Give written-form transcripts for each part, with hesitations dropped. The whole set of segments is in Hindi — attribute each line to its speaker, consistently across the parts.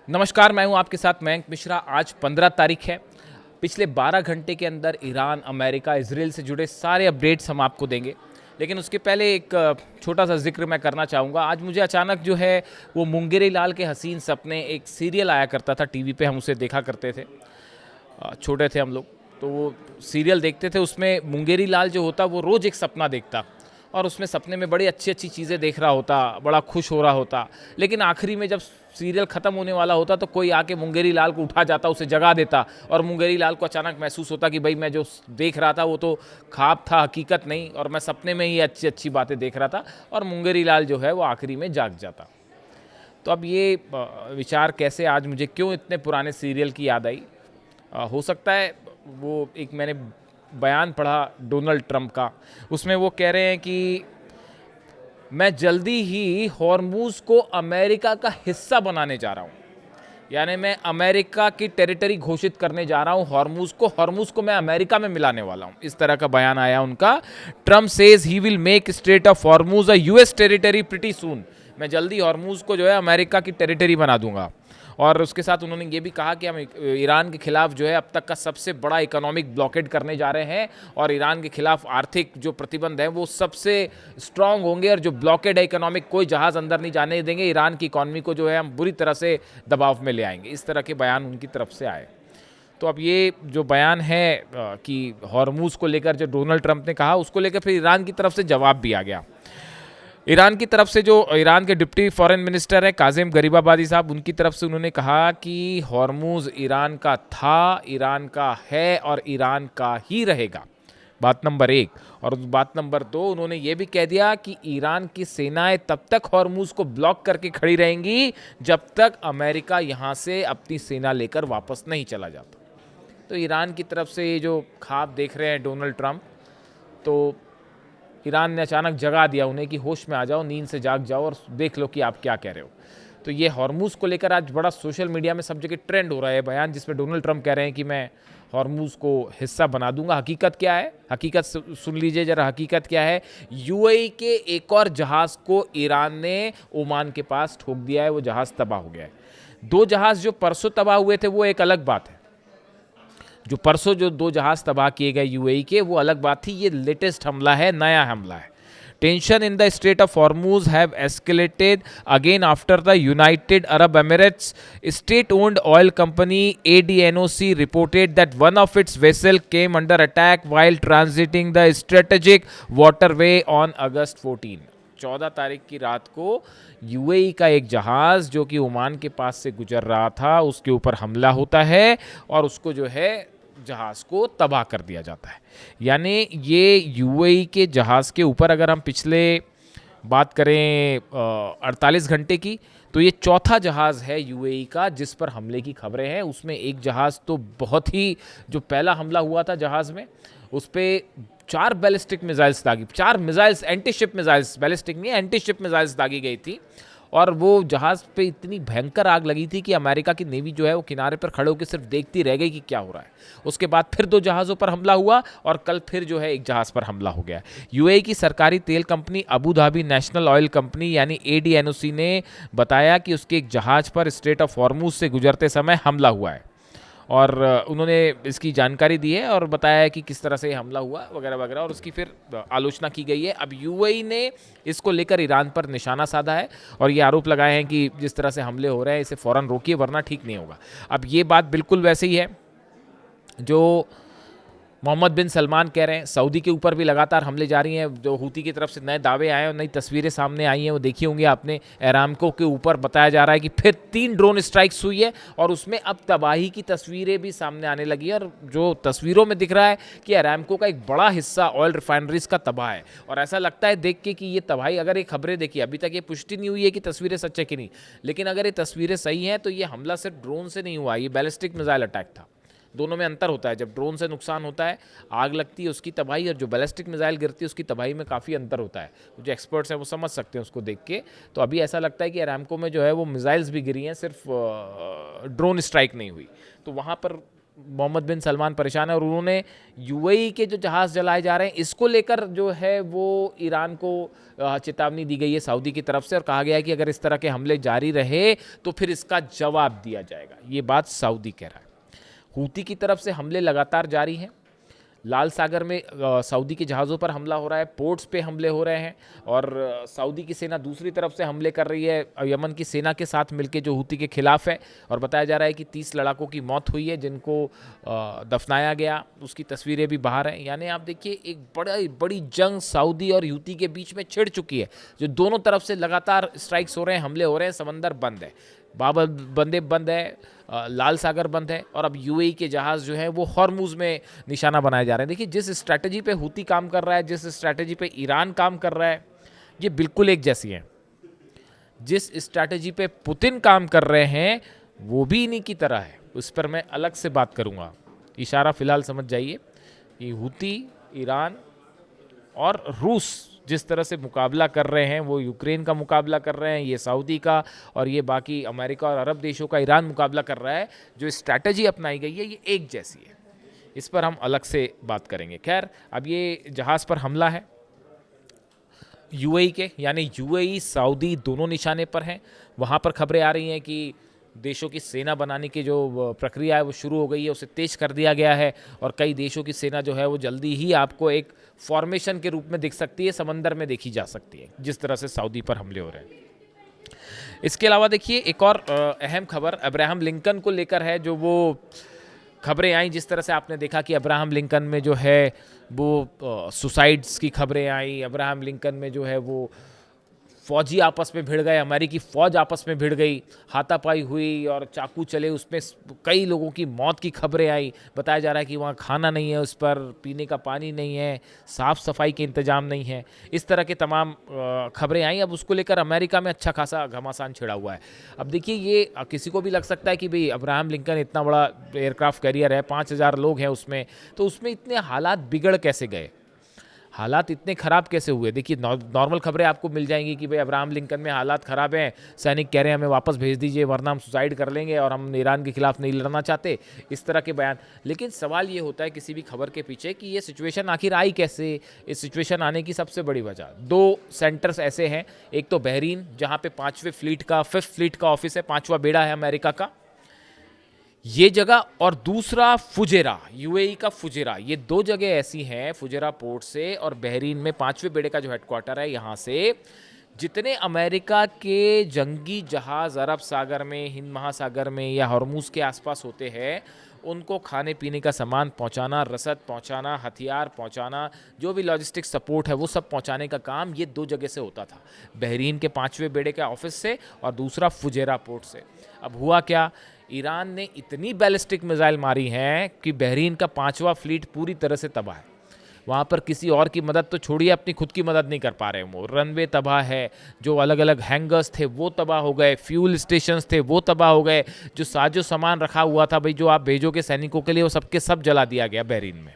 Speaker 1: नमस्कार, मैं हूं आपके साथ मयंक मिश्रा। आज 15 तारीख है। पिछले 12 घंटे के अंदर ईरान, अमेरिका, इजराइल से जुड़े सारे अपडेट्स हम आपको देंगे। लेकिन उसके पहले एक छोटा सा जिक्र मैं करना चाहूँगा। आज मुझे अचानक जो है वो मुंगेरी लाल के हसीन सपने, एक सीरियल आया करता था टीवी पे, हम उसे देखा करते थे। छोटे थे हम लोग तो वो सीरियल देखते थे। उसमें मुंगेरी लाल जो होता वो रोज़ एक सपना देखता और उसमें सपने में बड़ी अच्छी अच्छी चीज़ें देख रहा होता, बड़ा खुश हो रहा होता। लेकिन आखिरी में जब सीरियल ख़त्म होने वाला होता तो कोई आके मुंगेरी लाल को उठा जाता, उसे जगा देता और मुंगेरी लाल को अचानक महसूस होता कि भाई मैं जो देख रहा था वो तो ख्वाब था, हकीकत नहीं, और मैं सपने में ही अच्छी अच्छी बातें देख रहा था। और मुंगेरी लाल जो है वो आखिरी में जाग जाता। तो अब ये विचार कैसे आज मुझे क्यों इतने पुराने सीरियल की याद आई? हो सकता है वो एक मैंने बयान पढ़ा डोनाल्ड ट्रंप का। उसमें वो कह रहे हैं कि मैं जल्दी ही हॉर्मूज को अमेरिका का हिस्सा बनाने जा रहा हूँ। यानी मैं अमेरिका की टेरिटरी घोषित करने जा रहा हूँ हॉर्मूज को मैं अमेरिका में मिलाने वाला हूँ। इस तरह का बयान आया उनका। Trump says he will make strait of Hormuz a US territory pretty soon. मैं जल्दी हॉर्मूज को जो है अमेरिका की टेरिटरी बना दूंगा। और उसके साथ उन्होंने ये भी कहा कि हम ईरान के खिलाफ जो है अब तक का सबसे बड़ा इकोनॉमिक ब्लॉकेड करने जा रहे हैं और ईरान के खिलाफ आर्थिक जो प्रतिबंध है वो सबसे स्ट्रांग होंगे और जो ब्लॉकेड है इकोनॉमिक, कोई जहाज़ अंदर नहीं जाने देंगे। ईरान की इकॉनमी को जो है हम बुरी तरह से दबाव में ले आएंगे। इस तरह के बयान उनकी तरफ से आए। तो अब ये जो बयान है कि हॉर्मूज को लेकर जो डोनाल्ड ट्रंप ने कहा, उसको लेकर फिर ईरान की तरफ से जवाब भी आ गया। ईरान की तरफ से जो ईरान के डिप्टी फॉरेन मिनिस्टर है काजिम गरीबाबादी साहब, उनकी तरफ से उन्होंने कहा कि हॉर्मूज ईरान का था, ईरान का है और ईरान का ही रहेगा। बात नंबर 1। और बात नंबर 2, उन्होंने ये भी कह दिया कि ईरान की सेनाएं तब तक हॉर्मूज को ब्लॉक करके खड़ी रहेंगी जब तक अमेरिका यहाँ से अपनी सेना लेकर वापस नहीं चला जाता। तो ईरान की तरफ से ये जो ख्वाब देख रहे हैं डोनाल्ड ट्रंप, तो ईरान ने अचानक जगा दिया उन्हें कि होश में आ जाओ, नींद से जाग जाओ और देख लो कि आप क्या कह रहे हो। तो ये हॉर्मूज को लेकर आज बड़ा सोशल मीडिया में सब जगह ट्रेंड हो रहा है बयान, जिसमें डोनाल्ड ट्रंप कह रहे हैं कि मैं हॉर्मूज को हिस्सा बना दूंगा। हकीकत क्या है? हकीकत सुन लीजिए जरा। हकीकत क्या है? यूएई के एक और जहाज़ को ईरान ने ओमान के पास ठोक दिया है। वो जहाज़ तबाह हो गया है। 2 जहाज़ जो परसों तबाह हुए थे वो एक अलग बात है। जो परसों जो 2 जहाज़ तबाह किए गए यूएई के, वो अलग बात थी। ये लेटेस्ट हमला है, नया हमला है। Tension in the straight of Hormuz have escalated again after the United Arab Emirates state owned oil company ADNOC reported that one of its vessel came under attack while transiting the strategic waterway on August 14। 14 तारीख की रात को यूएई का एक जहाज़ जो कि ओमान के पास से गुजर रहा था, उसके ऊपर हमला होता है और उसको जो है जहाज़ को तबाह कर दिया जाता है। यानी ये यूएई के जहाज़ के ऊपर, अगर हम पिछले बात करें 48 घंटे की, तो ये चौथा जहाज़ है यूएई का जिस पर हमले की खबरें हैं। उसमें एक जहाज़ तो बहुत ही, जो पहला हमला हुआ था जहाज़ में, उस पर 4 बैलिस्टिक मिसाइल्स दागी, 4 missiles, anti ship missiles, ballistic नहीं, एंटी शिप मिसाइल्स दागी गई थी। और वो जहाज़ पे इतनी भयंकर आग लगी थी कि अमेरिका की नेवी जो है वो किनारे पर खड़े होकर सिर्फ देखती रह गई कि क्या हो रहा है। उसके बाद फिर 2 जहाज़ों पर हमला हुआ और कल फिर जो है एक जहाज़ पर हमला हो गया। यूएई की सरकारी तेल company Abu Dhabi national oil company यानी ADNOC ने बताया कि उसके एक जहाज़ पर स्ट्रेट ऑफ हॉर्मूज से गुजरते समय हमला हुआ है और उन्होंने इसकी जानकारी दी है और बताया है कि किस तरह से हमला हुआ वगैरह वगैरह, और उसकी फिर आलोचना की गई है। अब यूएई ने इसको लेकर ईरान पर निशाना साधा है और ये आरोप लगाए हैं कि जिस तरह से हमले हो रहे हैं इसे फ़ौरन रोकिए वरना ठीक नहीं होगा। अब ये बात बिल्कुल वैसे ही है जो मोहम्मद बिन सलमान कह रहे हैं। सऊदी के ऊपर भी लगातार हमले जारी हैं। जो हूती की तरफ से नए दावे आए और नई तस्वीरें सामने आई हैं वो देखी होंगी आपने। अरामको के ऊपर बताया जा रहा है कि फिर 3 ड्रोन स्ट्राइक्स हुई है और उसमें अब तबाही की तस्वीरें भी सामने आने लगी है। और जो तस्वीरों में दिख रहा है कि अरामको का एक बड़ा हिस्सा ऑयल रिफाइनरीज का तबाह है और ऐसा लगता है देख के कि ये तबाही, अगर ये खबरें देखिए, अभी तक ये पुष्टि नहीं हुई है कि तस्वीरें सच है कि नहीं, लेकिन अगर ये तस्वीरें सही हैं तो ये हमला सिर्फ ड्रोन से नहीं हुआ, ये बैलिस्टिक मिसाइल अटैक था। दोनों में अंतर होता है। जब ड्रोन से नुकसान होता है, आग लगती है, उसकी तबाही, और जो बैलिस्टिक मिसाइल गिरती है उसकी तबाही में काफ़ी अंतर होता है। जो एक्सपर्ट्स हैं वो समझ सकते हैं उसको देख के। तो अभी ऐसा लगता है कि अरामको में जो है वो मिसाइल्स भी गिरी हैं, सिर्फ ड्रोन स्ट्राइक नहीं हुई। तो वहाँ पर मोहम्मद बिन सलमान परेशान है और उन्होंने यूएई के जो जहाज़ जलाए जा रहे हैं इसको लेकर जो है वो ईरान को चेतावनी दी गई है सऊदी की तरफ से और कहा गया है कि अगर इस तरह के हमले जारी रहे तो फिर इसका जवाब दिया जाएगा। ये बात सऊदी कह रहा है। हूती की तरफ से हमले लगातार जारी हैं। लाल सागर में सऊदी के जहाज़ों पर हमला हो रहा है, पोर्ट्स पे हमले हो रहे हैं और सऊदी की सेना दूसरी तरफ से हमले कर रही है यमन की सेना के साथ मिलकर जो हूती के खिलाफ है। और बताया जा रहा है कि 30 लड़ाकों की मौत हुई है जिनको दफनाया गया, उसकी तस्वीरें भी बाहर हैं। यानी आप देखिए एक बड़ी जंग सऊदी और हूती के बीच में छिड़ चुकी है, जो दोनों तरफ से लगातार स्ट्राइक्स हो रहे हैं, हमले हो रहे हैं। समंदर बंद है, बाबल बंदेब बंद है, लाल सागर बंद है और अब यूएई के जहाज़ जो है वो हॉर्मुज़ में निशाना बनाए जा रहे हैं। देखिए जिस स्ट्रैटेजी पे हूती काम कर रहा है, जिस स्ट्रैटेजी पे ईरान काम कर रहा है, ये बिल्कुल एक जैसी है। जिस स्ट्रैटेजी पे पुतिन काम कर रहे हैं वो भी इन्हीं की तरह है। उस पर मैं अलग से बात करूँगा। इशारा फ़िलहाल समझ जाइए कि हूती, ईरान और रूस जिस तरह से मुकाबला कर रहे हैं, वो यूक्रेन का मुकाबला कर रहे हैं, ये सऊदी का और ये बाकी अमेरिका और अरब देशों का ईरान मुकाबला कर रहा है। जो स्ट्रैटेजी अपनाई गई है ये एक जैसी है। इस पर हम अलग से बात करेंगे। खैर, अब ये जहाज़ पर हमला है यूएई के, यानी यूएई सऊदी दोनों निशाने पर हैं। वहाँ पर खबरें आ रही हैं कि देशों की सेना बनाने की जो प्रक्रिया है वो शुरू हो गई है, उसे तेज कर दिया गया है और कई देशों की सेना जो है वो जल्दी ही आपको एक फॉर्मेशन के रूप में दिख सकती है, समंदर में देखी जा सकती है, जिस तरह से सऊदी पर हमले हो रहे हैं। इसके अलावा देखिए एक और अहम खबर अब्राहम लिंकन को लेकर है। जो वो खबरें आई, जिस तरह से आपने देखा कि अब्राहम लिंकन में जो है वो सुसाइड्स की खबरें आई, अब्राहम लिंकन में जो है वो फौजी आपस में भिड़ गए, अमेरिकी फ़ौज आपस में भिड़ गई, हाथापाई हुई और चाकू चले, उसमें कई लोगों की मौत की खबरें आई। बताया जा रहा है कि वहाँ खाना नहीं है, उस पर पीने का पानी नहीं है, साफ़ सफाई के इंतज़ाम नहीं है। इस तरह के तमाम खबरें आई। अब उसको लेकर अमेरिका में अच्छा खासा घमासान छिड़ा हुआ है। अब देखिए ये किसी को भी लग सकता है कि भाई अब्राहम लिंकन इतना बड़ा एयरक्राफ्ट कैरियर है, 5000 लोग हैं उसमें, तो उसमें इतने हालात बिगड़ कैसे गए, हालात इतने ख़राब कैसे हुए। देखिए नॉर्मल खबरें आपको मिल जाएंगी कि भाई अब्राहम लिंकन में हालात ख़राब हैं, सैनिक कह रहे हैं हमें वापस भेज दीजिए वरना हम सुसाइड कर लेंगे और हम ईरान के खिलाफ नहीं लड़ना चाहते, इस तरह के बयान। लेकिन सवाल ये होता है किसी भी खबर के पीछे कि ये सिचुएशन आखिर आई कैसे। इस सिचुएशन आने की सबसे बड़ी वजह 2 सेंटर्स ऐसे हैं। एक तो बहरीन, जहाँ पे 5th फ्लीट का ऑफिस है, 5वां बेड़ा है अमेरिका का, ये जगह, और दूसरा फुजेरा, यूएई का फुजेरा। ये 2 जगह ऐसी हैं, फुजेरा पोर्ट से और बहरीन में 5वें बेड़े का जो हेडक्वार्टर है, यहाँ से जितने अमेरिका के जंगी जहाज़ अरब सागर में, हिंद महासागर में या हॉर्मुज़ के आसपास होते हैं, उनको खाने पीने का सामान पहुंचाना, रसद पहुंचाना, हथियार पहुंचाना, जो भी लॉजिस्टिक सपोर्ट है वो सब पहुंचाने का काम ये 2 जगह से होता था। बहरीन के 5वें बेड़े के ऑफिस से और दूसरा फुजेरा पोर्ट से। अब हुआ क्या, ईरान ने इतनी बैलिस्टिक मिसाइल मारी हैं कि बहरीन का 5वां फ्लीट पूरी तरह से तबाह है। वहाँ पर किसी और की मदद तो छोड़िए, अपनी खुद की मदद नहीं कर पा रहे वो। रनवे तबाह है, जो अलग अलग हैंगर्स थे वो तबाह हो गए, फ्यूल स्टेशंस थे वो तबाह हो गए, जो साजो सामान रखा हुआ था भाई जो आप भेजोगे सैनिकों के लिए, वो सबके सब जला दिया गया बहरीन में।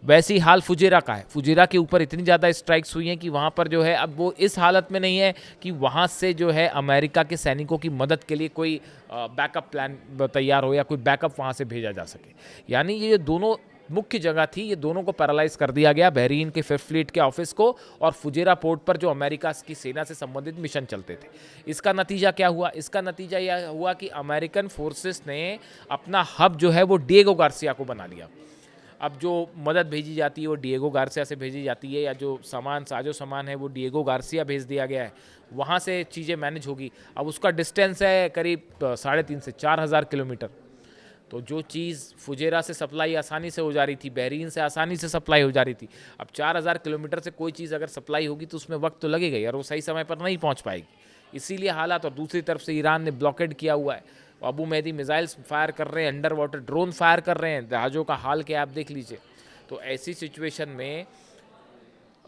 Speaker 1: वैसे ही हाल फुजेरा का है। फुजेरा के ऊपर इतनी ज़्यादा स्ट्राइक्स हुई हैं कि वहाँ पर जो है अब वो इस हालत में नहीं है कि वहाँ से जो है अमेरिका के सैनिकों की मदद के लिए कोई बैकअप प्लान तैयार हो या कोई बैकअप वहाँ से भेजा जा सके। यानी ये दोनों मुख्य जगह थी, ये दोनों को पैरालाइज कर दिया गया, बहरीन के 5th फ्लीट के ऑफिस को और फुजेरा पोर्ट पर जो अमेरिका की सेना से संबंधित मिशन चलते थे। इसका नतीजा क्या हुआ, इसका नतीजा यह हुआ कि अमेरिकन फोर्सेस ने अपना हब जो है वो डिएगो गार्सिया को बना लिया। अब जो मदद भेजी जाती है वो डिएगो गार्सिया से भेजी जाती है, या जो साजो सामान है वो डिएगो गार्सिया भेज दिया गया है, वहाँ से चीज़ें मैनेज होगी। अब उसका डिस्टेंस है करीब 3.5 से 4,000 किलोमीटर। तो जो चीज़ फुजेरा से सप्लाई आसानी से हो जा रही थी, बहरीन से आसानी से सप्लाई हो जा रही थी, अब 4,000 किलोमीटर से कोई चीज़ अगर सप्लाई होगी तो उसमें वक्त तो लगेगा ही और वो सही समय पर नहीं पहुँच पाएगी। इसीलिए हालात, और दूसरी तरफ से ईरान ने ब्लॉकेड किया हुआ है, अबू मेहदी मिसाइल्स फायर कर रहे हैं, अंडर वाटर ड्रोन फायर कर रहे हैं, जहाज़ों का हाल क्या आप देख लीजिए। तो ऐसी सिचुएशन में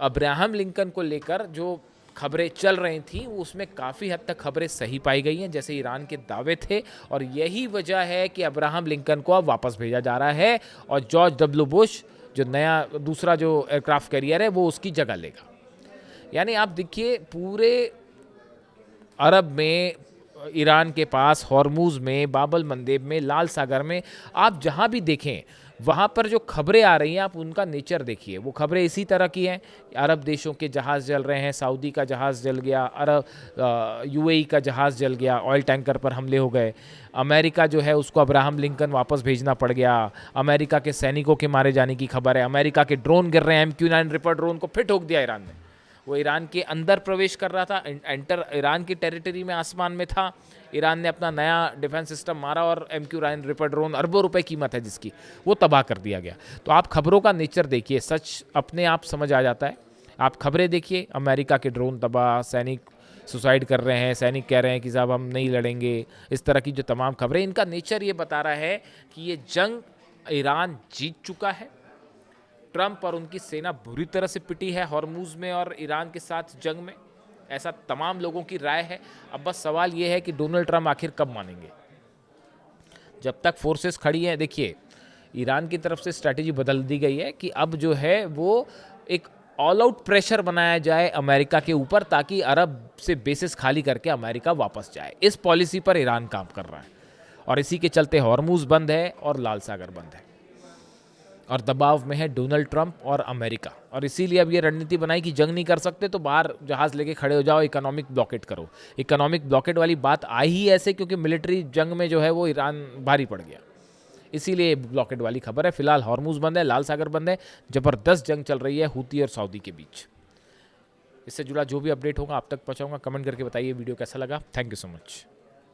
Speaker 1: अब्राहम लिंकन को लेकर जो खबरें चल रही थी उसमें काफ़ी हद तक खबरें सही पाई गई हैं, जैसे ईरान के दावे थे, और यही वजह है कि अब्राहम लिंकन को अब वापस भेजा जा रहा है और जॉर्ज डब्ल्यू बुश जो नया दूसरा जो एयरक्राफ्ट कैरियर है वो उसकी जगह लेगा। यानी आप देखिए पूरे अरब में ईरान के पास हॉर्मूज़ में, बाबल मंदेब में, लाल सागर में, आप जहाँ भी देखें वहाँ पर जो खबरें आ रही हैं आप उनका नेचर देखिए। वो खबरें इसी तरह की हैं, अरब देशों के जहाज़ जल रहे हैं, सऊदी का जहाज़ जल गया, यूएई का जहाज़ जल गया, ऑयल टैंकर पर हमले हो गए, अमेरिका जो है उसको अब्राहम लिंकन वापस भेजना पड़ गया, अमेरिका के सैनिकों के मारे जाने की खबर है, अमेरिका के ड्रोन गिर रहे हैं, MQ-9 रिपर ड्रोन को फिर ठोक दिया ईरान ने। वो ईरान के अंदर प्रवेश कर रहा था, एंटर ईरान की टेरिटरी में, आसमान में था। ईरान ने अपना नया डिफेंस सिस्टम मारा और MQ-9 रिपर ड्रोन, अरबों रुपए कीमत है जिसकी, वो तबाह कर दिया गया। तो आप खबरों का नेचर देखिए, सच अपने आप समझ आ जाता है। आप खबरें देखिए, अमेरिका के ड्रोन तबाह, सैनिक सुसाइड कर रहे हैं, सैनिक कह रहे हैं कि साहब हम नहीं लड़ेंगे, इस तरह की जो तमाम खबरें, इनका नेचर ये बता रहा है कि ये जंग ईरान जीत चुका है। ट्रंप और उनकी सेना बुरी तरह से पिटी है हॉर्मूज़ में और ईरान के साथ जंग में, ऐसा तमाम लोगों की राय है। अब बस सवाल ये है कि डोनाल्ड ट्रंप आखिर कब मानेंगे। जब तक फोर्सेस खड़ी हैं, देखिए ईरान की तरफ से स्ट्रैटेजी बदल दी गई है कि अब जो है वो एक ऑल आउट प्रेशर बनाया जाए अमेरिका के ऊपर, ताकि अरब से बेसिस खाली करके अमेरिका वापस जाए। इस पॉलिसी पर ईरान काम कर रहा है और इसी के चलते हॉर्मूज़ बंद है और लाल सागर बंद है और दबाव में है डोनाल्ड ट्रंप और अमेरिका। और इसीलिए अब ये रणनीति बनाई कि जंग नहीं कर सकते तो बाहर जहाज़ लेके खड़े हो जाओ, इकोनॉमिक ब्लॉकेट करो। इकोनॉमिक ब्लॉकेट वाली बात आई ही ऐसे क्योंकि मिलिट्री जंग में जो है वो ईरान भारी पड़ गया, इसीलिए ब्लॉकेट वाली खबर है। फिलहाल हॉर्मूज़ बंद है, लाल सागर बंद है, ज़बरदस्त जंग चल रही है हूती और सऊदी के बीच। इससे जुड़ा जो भी अपडेट होगा आप तक पहुँचाऊँगा। कमेंट करके बताइए वीडियो कैसा लगा। Thank you so much.